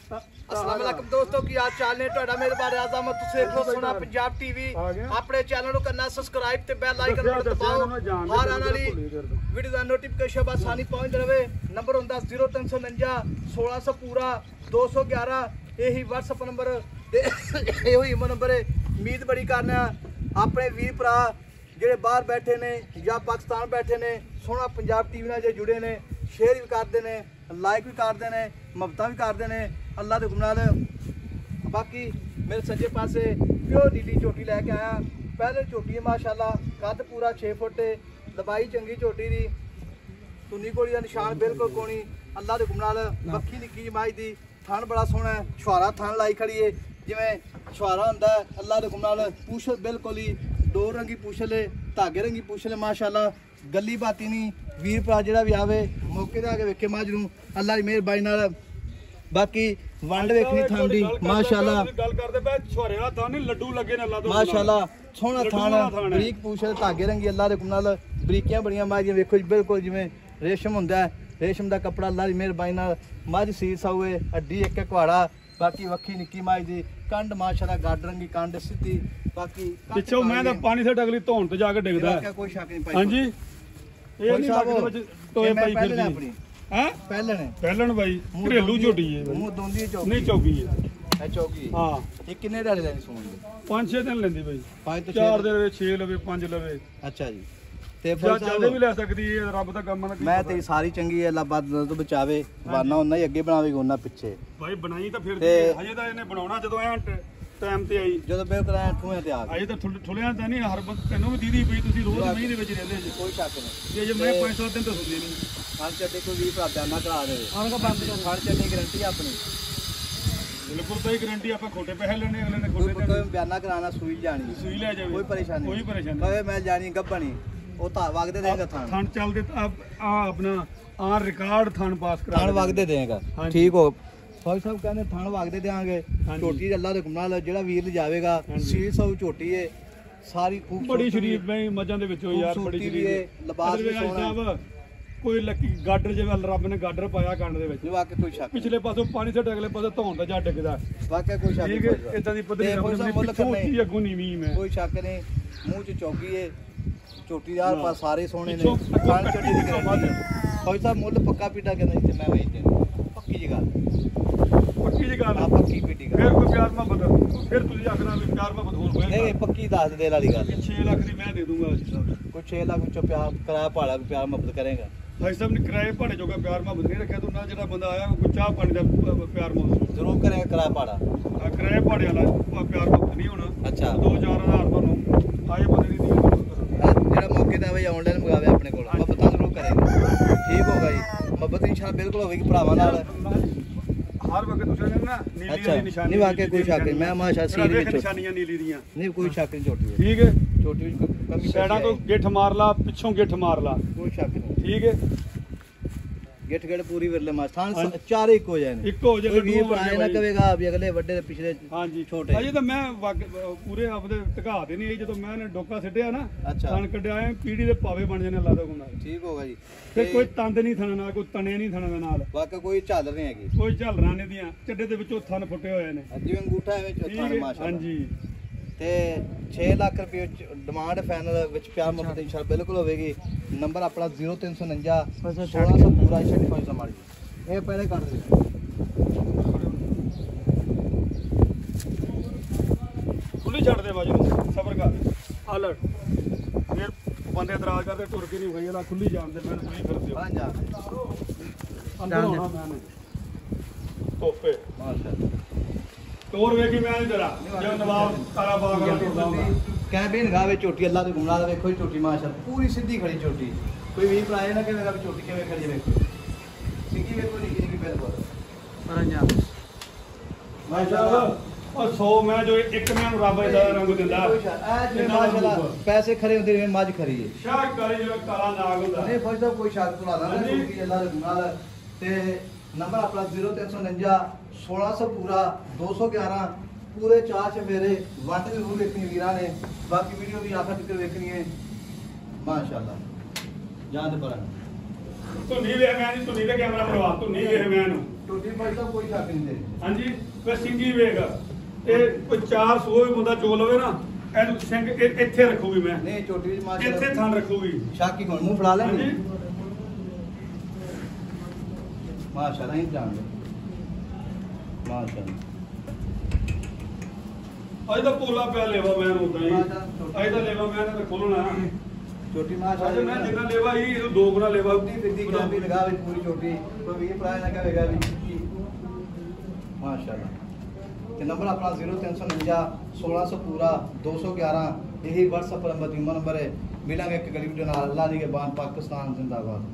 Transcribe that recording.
अस्सलाम वालेकुम दोस्तों की आज चाल ने ਤੁਹਾਡਾ ਮੇਰੇ ਬਾਰੇ ਆਜ਼ਮ ਤੁਸੀਂ ਦੇਖੋ ਸੁਣਾ ਪੰਜਾਬ ਟੀਵੀ ਆਪਣੇ ਚੈਨਲ ਨੂੰ ਕਰਨਾ ਸਬਸਕ੍ਰਾਈਬ ਤੇ ਬੈਲ ਆਈਕਨ ਨੂੰ ਦਬਾਓ ਹਰ ਆਉਣ ਵਾਲੀ ਵੀਡੀਓ ਦਾ ਨੋਟੀਫਿਕੇਸ਼ਨ ਆਸਾਨੀ ਪਹੁੰਚ ਰਹੇ ਨੰਬਰ ਹੁੰਦਾ 0349 1600 ਪੂਰਾ 211 ਇਹੀ WhatsApp ਨੰਬਰ ਤੇ ਇਹੋ ਹੀ ਨੰਬਰ ਹੈ ਉਮੀਦ ਬੜੀ ਕਰਨਾ ਆਪਣੇ ਵੀਰ ਭਰਾ ਜਿਹੜੇ ਬਾਹਰ ਬੈਠੇ ਨੇ ਜਾਂ ਪਾਕਿਸਤਾਨ ਬੈਠੇ ਨੇ ਸੋਹਣਾ ਪੰਜਾਬ ਟੀਵੀ ਨਾਲ ਜੇ ਜੁੜੇ ਨੇ शेयर भी करते हैं लाइक भी करते हैं मुफ्त भी करते हैं अल्लाह के गुनाह बाकी मेरे सज्जे पासे प्योर नीली झोटी लैके आया पहले झोटी है माशाल्लाह कद पूरा 6 फुट लंबाई चंगी झोटी दी तुनी कोली का निशान बिल्कुल कोनी अल्लाह के गुनाह मक्खी निक्की माई दी थन बड़ा सोहना है छुहारा थन लाई खड़ी है जिवें छुहारा होंदा है अल्लाह के गुनाह पूछ बिल्कुल ही दो रंगी पूछ ले धागे रंगी पूछ ले माशाल्लाह गली बाती नहीं वीर भरा जिहड़ा भी आवे मौके ते आके वेखे मझ नूं अल्लाह दी मेहरबानी नाल बाकी वंड वेखनी थां दी माशाल्लाह गल करदे पए छुहारे दा थां नहीं लड्डू लगे ने अल्लाह तो माशाल्लाह सोहना थां बरीक पूछ धागे रंगी अल्लाह दे नाल बरीकियां बड़ियां माजियां वेखो जी बिल्कुल जिवें रेशम हुंदा है रेशम दा कपड़ा अल्लाह दी मेहरबानी नाल मझ सीर सावे हड्डी एक कुहाड़ा बाकी वक्खी निक्की माई दी कंड माशाल्लाह गाड रंगी कंड सीधी बाकी पिछों मैं तां पानी से अगली धौन ते जाके डिगदा कोई शक नहीं पाई हां जी ਇਹ ਨਹੀਂ ਲੱਗਦਾ ਵਿੱਚ ਟੋਏ ਪਾਈ ਫਿਰਦੀ ਆਪਣੀ ਹੈ ਪਹਿਲਣ ਬਾਈ ਘਰੇਲੂ ਝੋਟੀ ਹੈ ਮੂੰਹ ਦੋਂਦੀ ਹੈ ਨਹੀਂ ਚੌਕੀ ਹੈ ਇਹ ਚੌਕੀ ਹਾਂ ਇਹ ਕਿੰਨੇ ਡਾਲੇ ਲੈਣੀ ਸੋਣ ਦੇ 5-6 ਦਿਨ ਲੈਂਦੀ ਬਾਈ 5 ਤੋਂ 4 ਦੇ ਲਵੇ 6 ਲਵੇ 5 ਲਵੇ ਅੱਛਾ ਜੀ ਤੇ ਜਲਦੀ ਵੀ ਲੈ ਸਕਦੀ ਹੈ ਰੱਬ ਦਾ ਕੰਮ ਨਾ ਮੈਂ ਤੇਰੀ ਸਾਰੀ ਚੰਗੀ ਹੈ ਅੱਲਾ ਬਾਦ ਤੋਂ ਬਚਾਵੇ ਵਾਨਾ ਉਹਨਾਂ ਹੀ ਅੱਗੇ ਬਣਾਵੇਗਾ ਉਹਨਾਂ ਪਿੱਛੇ ਬਾਈ ਬਣਾਈ ਤਾਂ ਫਿਰ ਹਜੇ ਤਾਂ ਇਹਨੇ ਬਣਾਉਣਾ ਜਦੋਂ ਐ ਟਾਈਮ ਤੇ ਆਈ ਜਦੋਂ ਬਿਲਕੁਲ ਐ ਠੂਆਂ ਤੇ ਆ ਗਏ ਅਜੇ ਤਾਂ ਠੁਲਿਆਂ ਤਾਂ ਨਹੀਂ ਹਰ ਬੰਦ ਤੈਨੂੰ ਵੀ ਦੀਦੀ ਪਈ ਤੁਸੀਂ ਰੋਜ਼ ਮਹੀਂ ਦੇ ਵਿੱਚ ਰਹਿੰਦੇ ਜੀ ਕੋਈ ਸ਼ੱਕ ਨਹੀਂ ਜੇ ਮੈਂ 5-7 ਦਿਨ ਤਾਂ ਸੁਣਦੀ ਨਹੀਂ ਹਾਂ ਚੱਡੇ ਕੋਈ ਵੀ ਭਰਾ ਨਾ ਕਰਾ ਦੇਵੇ ਹਾਂ ਕੋ ਬੰਦ ਤੋਂ ਫੜ ਚੱਡੇ ਗਾਰੰਟੀ ਆਪਣੀ ਬਿਲਕੁਲ ਸਹੀ ਗਾਰੰਟੀ ਆਪਾਂ ਖੋਟੇ ਪੈਸੇ ਲੈਣੇ ਅਗਲੇ ਨੇ ਖੋਟੇ ਕੋਈ ਬਿਆਨਾ ਕਰਾਣਾ ਸੂਈ ਜਾਣੀ ਸੂਈ ਲੈ ਜਾਵੇ ਕੋਈ ਪਰੇਸ਼ਾਨੀ ਕਹੇ ਮੈਂ ਜਾਣੀ ਗੱਬਣੀ ਉਹ ਤਾਂ ਵਗਦੇ ਦੇਗਾ ਥਣ ਚੱਲਦੇ ਆ ਆਪਣਾ ਆ ਰਿਕਾਰਡ ਥਣ ਪਾਸ ਕਰਾ ਥਣ ਵਗਦੇ ਦੇਗਾ ਠੀਕ ਹੋ ਫੌਜ ਸਾਹਿਬ ਕਹਿੰਦੇ ਥਣ ਵਗਦੇ ਦੇਾਂਗੇ ਝੋਟੀ ਅੱਲਾ ਦੇ ਨਾਲ ਜਿਹੜਾ ਵੀਰ ਲਿਜਾਵੇਗਾ 600 ਝੋਟੀ ਏ ਸਾਰੀ ਖੂਬਸੂਰਤ ਬੜੀ ਸ਼ਰੀਫ ਬਈ ਮੱਝਾਂ ਦੇ ਵਿੱਚੋਂ ਯਾਰ ਬੜੀ ਸ਼ਰੀਫ ਲਿਬਾਸ ਵੀ ਸੋਹਣਾ ਕੋਈ ਲੱਕੀ ਗਾਡਰ ਜਿਵੇਂ ਰੱਬ ਨੇ ਗਾਡਰ ਪਾਇਆ ਕੰਨ ਦੇ ਵਿੱਚ ਵਾਕਿਆ ਕੋਈ ਸ਼ੱਕ ਪਿਛਲੇ ਪਾਸੋਂ ਪਾਣੀ ਛੱਡ ਅਗਲੇ ਪਾਸੇ ਧੌਣ ਦਾ ਜਾ ਡਿੱਗਦਾ ਵਾਕਿਆ ਕੋਈ ਸ਼ੱਕ ਨਹੀਂ ਇਦਾਂ ਦੀ ਪਦਰੀ ਰੱਬ ਅੱਗੋਂ ਨਹੀਂ ਮੀਂਹ ਮੈਂ ਕੋਈ ਸ਼ੱਕ ਨਹੀਂ ਮੂੰਹ 'ਚ ਚੌਕੀ ਏ ਝੋਟੀ ਦਾ ਪਾ ਸਾਰੇ ਸੋਹਣੇ ਨੇ ਖਾਣ ਝੋਟੀ ਦੀ ਗਾਰੰਟੀ ਫੌਜ ਸਾਹਿਬ ਮੁੱਲ ਪੱਕਾ ਪੀਟਾ ਕਹਿੰਦਾ ਇੱਥੇ ਮੈਂ ਵੇਚ ਦੇ ਪੱਕੀ ਜੀ ਗੱਲ ਪੱਕੀ ਜੀ ਗੱਲ ਆ ਪੱਕੀ ਪੀਟੀ ਗੱਲ ਫਿਰ ਕੋਈ ਪਿਆਰ ਮੁਹੱਬਤ ਫਿਰ ਤੁਸੀਂ ਆਖਣਾ ਵੀ ਪਿਆਰ ਮੁਹੱਬਤ ਹੋਰ ਹੋਏਗਾ ਨਹੀਂ ਪੱਕੀ ਦੱਸ ਦੇ ਵਾਲੀ ਗੱਲ 6 ਲੱਖ ਦੀ ਮੈਂ ਦੇ ਦੂੰਗਾ ਕੋਈ 6 ਲੱਖ ਵਿੱਚੋਂ ਪਿਆਰ ਕਰਾਇਆ ਭਾੜਾ ਪਿਆਰ ਮੁਹੱਬਤ ਕਰੇਗਾ ਭਾਈ ਸਾਹਿਬ ਨੇ ਕਿਰਾਏ ਭਾੜੇ ਜੋਗਾ ਪਿਆਰ ਮੁਹੱਬਤ ਨਹੀਂ ਰੱਖਿਆ ਤੂੰ ਨਾ ਜਿਹੜਾ ਬੰਦਾ ਆਇਆ ਕੋਈ ਚਾਹ ਪਾਣੀ ਦਾ ਪਿਆਰ ਮੁਹੱਬਤ ਜ਼ਰੂਰ ਕਰੇਗਾ ਕਿਰਾਇਆ ਭਾੜਾ ਕਿਰਾਏ ਭਾੜੇ ਵਾਲਾ ਪਿਆਰ ਮੁਹੱਬਤ ਨਹੀਂ ਹੋਣਾ ਅੱਛਾ 2-4000 ਤੁਹਾਨੂੰ ਆਏ ਬੰਦੇ ਦੀ ਜਿਹੜਾ ਮੌਕੇ ਤੇ ਆਵੇ ਆਨਲਾਈਨ ਮੰਗਾਵੇ ਆਪਣੇ ਕੋਲ ਮੁਹੱਬਤ ਜ਼ਰੂਰ ਕਰੇਗਾ ਠੀਕ ਹੋਗਾ ਜੀ ਮੁਹੱਬਤ ਇਨਸ਼ਾਅੱਲਾ ਬਿਲਕੁਲ ਹੋਵੇਗੀ ਭਰਾਵਾਂ ਨਾਲ ਹਰ ਵਕਤ ਤੁਸੀਂ ਨਾ ਨੀਲੀ ਦੀ ਨਿਸ਼ਾਨੀ ਨਹੀਂ ਵਾਕਿਆ ਕੋਈ ਸ਼ੱਕ ਨਹੀਂ ਮੈਂ ਮਾਸ਼ਾ ਸੀਰ ਵਿੱਚ ਨਿਸ਼ਾਨੀਆਂ ਨੀਲੀ ਦੀਆਂ ਨਹੀਂ ਕੋਈ ਸ਼ੱਕ ਨਹੀਂ ਝੋਟੀ ਠੀਕ ਹੈ ਝੋਟੀ ਵਿੱਚ ਕਮੀ ਸਾਈਡਾਂ ਤੋਂ ਗਿੱਠ ਮਾਰ ਲਾ ਪਿੱਛੋਂ ਗਿੱਠ ਮਾਰ ਲਾ ਕੋਈ ਸ਼ੱਕ ਨਹੀਂ ਠੀਕ ਹੈ ਗਿੱਠ ਗੜ ਪੂਰੀ ਵਿਰਲੇ ਮਾਸ ਥਾਂ ਚਾਰੇ ਇੱਕ ਹੋ ਜਾਣ ਇੱਕ ਹੋ ਜਾਏ ਵੀ ਆਏ ਨਾ ਕਵੇਗਾ ਵੀ ਅਗਲੇ ਵੱਡੇ ਤੇ ਪਿਛਲੇ ਹਾਂਜੀ ਛੋਟੇ ਅਜੇ ਤਾਂ ਮੈਂ ਪੂਰੇ ਆਪਦੇ ਢਕਾ ਦੇ ਨਹੀਂ ਜਦੋਂ ਮੈਂ ਨੇ ਡੋਕਾ ਸਿੱਟਿਆ ਨਾ ਥਣ ਕੱਢਿਆ ਐ ਪੀੜੀ ਦੇ ਪਾਵੇ ਬਣ ਜਾਣੇ ਅੱਲਾ ਦਾ ਗੁਣਾ ਠੀਕ ਹੋਗਾ ਜੀ ਤੇ ਕੋਈ ਤੰਦ ਨਹੀਂ ਥਣ ਨਾਲ ਕੋਈ ਤਣੇ ਨਹੀਂ ਥਣ ਦੇ ਨਾਲ ਵਾਕਿਆ ਕੋਈ ਝੱਲ ਨਹੀਂ ਹੈਗੀ ਕੋਈ ਝੱਲਰਾਂ ਨੇ ਦੀਆਂ ਚੱਡੇ ਦੇ ਵਿੱਚੋਂ ਥਣ ਫੁੱਟੇ ਹੋਏ ਨੇ ਜਿਵੇਂ ਅੰਗੂਠਾ ਐਵੇਂ ਥਣ ਮਾਸ਼ਾ ਹਾਂਜੀ ਤੇ 6 ਲੱਖ ਰੁਪਏ ਡਿਮਾਂਡ ਫਾਈਨਲ ਵਿੱਚ ਪਿਆਰ ਮੁਹੱਬਤ ਇਨਸ਼ਾਅੱਲਾ ਬਿਲਕੁਲ ਹੋਵੇਗੀ ਨੰਬਰ ਆਪਣਾ 0349 1600 ਪੂਰਾ 65 ਮਾਰ ਜੀ ਇਹ ਪਹਿਲੇ ਕਰ ਦੇ ਖੁੱਲੀ ਛੱਡ ਦੇ ਬਾਜੂ ਸਬਰ ਕਰ ਹਾਲਟ ਫਿਰ ਬੰਦੇ ਇਤਰਾਜ਼ ਕਰਦੇ ਟੁਰ ਕੇ ਨਹੀਂ ਹੋਈ ਇਹਦਾ ਖੁੱਲੀ ਜਾਣ ਦੇ ਮੈਂ ਖੁੱਲੀ ਫਿਰਦੇ ਹਾਂ ਜਾ ਅੰਦਰ ਆਉਣਾ ਮੈਂ ਤੋਪੇ ਮਾਸ਼ਾਅੱਲਾ ਤੋਰ ਵੇਖੀ ਮੈਂ ਨਹੀਂ ਤੇਰਾ ਜੇ ਨਵਾਬ ਤਾਰਾ ਬਾਗ ਵਾਲਾ ਟੁਰਦਾ ਹੁੰਦਾ ਕਹਿ ਬੇਨ ਗਾਵੇ ਝੋਟੀ ਅੱਲਾ ਦੇ ਗੁਮਰਾ ਦਾ ਵੇਖੋ ਝੋਟੀ ਮਾਸ਼ਾਅੱਲਾ ਪੂਰੀ ਸਿੱਧੀ ਖੜੀ ਝੋਟੀ ਕੋਈ ਵੀ ਭਰਾ ਨਾ ਕਹੇਗਾ ਵੀ ਝੋਟੀ ਕਿਵੇਂ ਖੜੀ ਵੇਖੋ ਸਿੱਧੀ ਵੇਖੋ ਨਿੱਕੀ ਨਿੱਕੀ ਬਿਲਕੁਲ ਪਰਾਂ ਮਾਸ਼ਾਅੱਲਾ ਉਹ 100 ਮੈਂ ਜੋ ਇੱਕ ਮੈਂ ਨੂੰ ਰੱਬ ਦਾ ਰੰਗ ਦਿੰਦਾ ਐ ਜਿਵੇਂ ਮਾਸ਼ਾਅੱਲਾ ਪੈਸੇ ਖਰੇ ਹੁੰਦੇ ਜਿਵੇਂ ਮੱਝ ਖਰੀ ਹੈ ਸ਼ਾਹ ਕਰੀ ਜਿਹੜਾ ਕਾਲਾ ਨਾਗ ਹੁੰਦਾ ਨਹੀਂ ਫੌਜਦਾ ਕੋਈ ਸ਼ੱਕ ਤੁਲਾ ਨਾ ਝੋਟੀ ਅੱਲਾ ਦੇ ਗੁਮਰਾ ਦਾ ਤੇ ਨੰਬਰ ਆਪਣਾ 0349 1600 ਪੂਰਾ 211 पूरे चार चफेरे वट जरूर देखनी वीरा ने बाकी वीडियो भी आखिर तक देखनी है माशाल्लाह जान पर तू नहीं वे मैं तू नहीं कैमरा बनवा तू नहीं वे मैं ਟੋਟੀ ਭਾਈ ਤਾਂ ਕੋਈ ਛੱਡ ਨਹੀਂ ਦੇ ਹਾਂਜੀ ਕੋਈ ਸਿੰਗੀ ਵੇਖ ਇਹ ਕੋਈ 4 ਸੂਏ ਵੀ ਬੰਦਾ ਚੋ ਲਵੇ ਨਾ ਇਹਨੂੰ ਸਿੰਘ ਇੱਥੇ ਰੱਖੂਗੀ ਮੈਂ ਨਹੀਂ ਚੋਟੀ ਵਿੱਚ ਇੱਥੇ ਥਣ ਰੱਖੂਗੀ ਸ਼ਾਕੀ ਹੁਣ ਮੂੰਹ ਫੜਾ ਲੈਂਗੇ ਹਾਂਜੀ ਮਾਸ਼ਾਅੱਲਾ ਹੀ ਜਾਣ ਦੇ ਮਾਸ਼ਾਅੱਲਾ ਅੱਜ ਤਾਂ ਪੋਲਾ ਪਿਆ ਲੇਵਾ ਮੈਂ ਉਦਾਂ ਹੀ ਅੱਜ ਤਾਂ ਲੇਵਾ ਮੈਂ ਤਾਂ ਖੋਲਣਾ ਛੋਟੀ ਅੱਜ ਮਾਸ਼ਾਅੱਲਾ ਮੈਂ ਜਿੰਨਾ ਲੇਵਾ ਹੀ ਇਹਨੂੰ 2 ਗੁਣਾ ਲੇਵਾ ਉੱਤੀ ਫਿੱਦੀ ਕਾਪੀ ਲਗਾ ਵਿੱਚ ਪੂਰੀ ਛੋਟੀ ਕੋਈ ਵੀ ਪ੍ਰਾਇ ਲਗਾ ਹੋਵੇਗਾ ਵਿੱਚ ਮਾਸ਼ਾਅੱਲਾ ਤੇ ਨੰਬਰ ਆਪਣਾ 0349 1600 ਪੂਰਾ 211 यही WhatsApp नंबर नंबर है मिलेंगे एक गरीब जो अल्लाह दी के बाद पाकिस्तान जिंदाबाद।